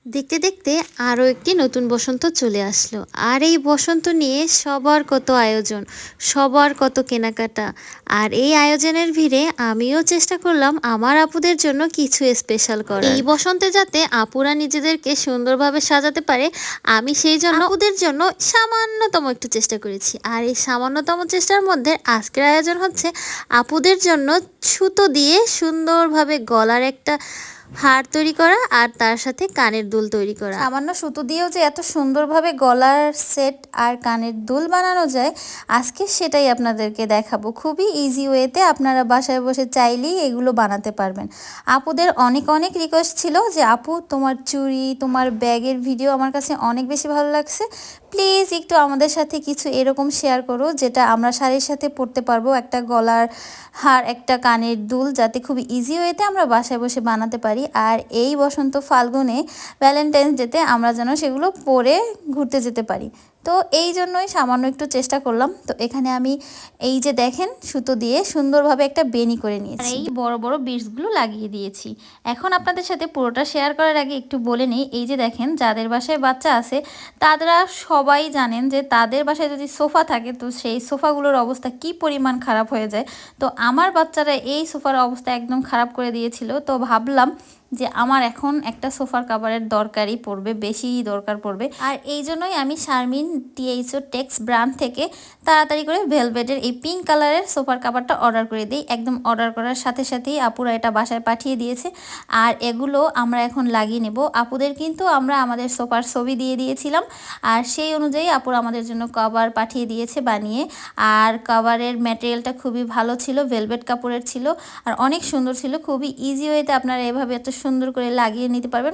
দেখতে দেখতে আরও একটি নতুন বসন্ত চলে আসলো। আর এই বসন্ত নিয়ে সবার কত আয়োজন, সবার কত কেনাকাটা। আর এই আয়োজনের ভিড়ে আমিও চেষ্টা করলাম আমার আপুদের জন্য কিছু স্পেশাল করার। এই বসন্তে যাতে আপুরা নিজেদেরকে সুন্দরভাবে সাজাতে পারে, আমি সেই জন্য আপুদের জন্য সামান্যতম একটু চেষ্টা করেছি। আর এই সামান্যতম চেষ্টার মধ্যে আজকের আয়োজন হচ্ছে আপুদের জন্য সুতো দিয়ে সুন্দরভাবে গলার একটা হার তৈরি করা আর তার সাথে কানের দুল তৈরি করা। সামান্য সুতো দিয়েও যে এত সুন্দরভাবে গলার সেট আর কানের দুল বানানো যায়, আজকে সেটাই আপনাদেরকে দেখাবো। খুবই ইজি ওয়েতে আপনারা বাসায় বসে চাইলেই এগুলো বানাতে পারবেন। আপুদের অনেক অনেক রিকোয়েস্ট ছিল যে আপু তোমার চুড়ি, তোমার ব্যাগের ভিডিও আমার কাছে অনেক বেশি ভালো লাগছে, প্লিজ একটু আমাদের সাথে কিছু এরকম শেয়ার করো যেটা আমরা শাড়ির সাথে পরতে পারবো, একটা গলার হার, একটা কানের দুল, যাতে খুব ইজি ওয়েতে আমরা বাসায় বসে বানাতে পারি। আর এই বসন্ত ফাল্গুনে ভ্যালেন্টাইন্স ডেতে আমরা যেন সেগুলো পরে ঘুরতে যেতে পারি। তো এই জন্যই সামান্য একটু চেষ্টা করলাম। তো এখানে আমি এই যে দেখেন সুতো দিয়ে সুন্দরভাবে একটা বেনি করে নিয়েছি, এই বড় বড় বিটসগুলো লাগিয়ে দিয়েছি। এখন আপনাদের সাথে পুরোটা শেয়ার করার আগে একটু বলে নিই, এই যে দেখেন যাদের বাসায় বাচ্চা আছে তারা সবাই জানেন যে তাদের বাসায় যদি সোফা থাকে তো সেই সোফাগুলোর অবস্থা কি পরিমাণ খারাপ হয়ে যায়। তো আমার বাচ্চারা এই সোফার অবস্থা একদম খারাপ করে দিয়েছিল। তো ভাবলাম যে আমার এখন একটা সোফার কাভারের দরকারই পড়বে, বেশি দরকার পড়বে। আর এই জন্যই আমি শারমিন টিএইচও টেক্স ব্র্যান্ড থেকে তাড়াতাড়ি করে ভেলভেটের এই পিঙ্ক কালারের সোফার কাভারটা অর্ডার করে দিই। একদম অর্ডার করার সাথে সাথেই আপুরা এটা বাসায় পাঠিয়ে দিয়েছে। আর এগুলো আমরা এখন লাগিয়ে নেব। আপুদের কিন্তু আমরা আমাদের সোফার ছবি দিয়ে দিয়েছিলাম, আর সেই অনুযায়ী আপুরা আমাদের জন্য কভার পাঠিয়ে দিয়েছে বানিয়ে। আর কভারের ম্যাটেরিয়ালটা খুবই ভালো ছিল, ভেলভেট কাপড়ের ছিল আর অনেক সুন্দর ছিল। খুবই ইজি ওয়েতে আপনারা এভাবে এত সুন্দর করে লাগিয়ে নিতে পারবেন।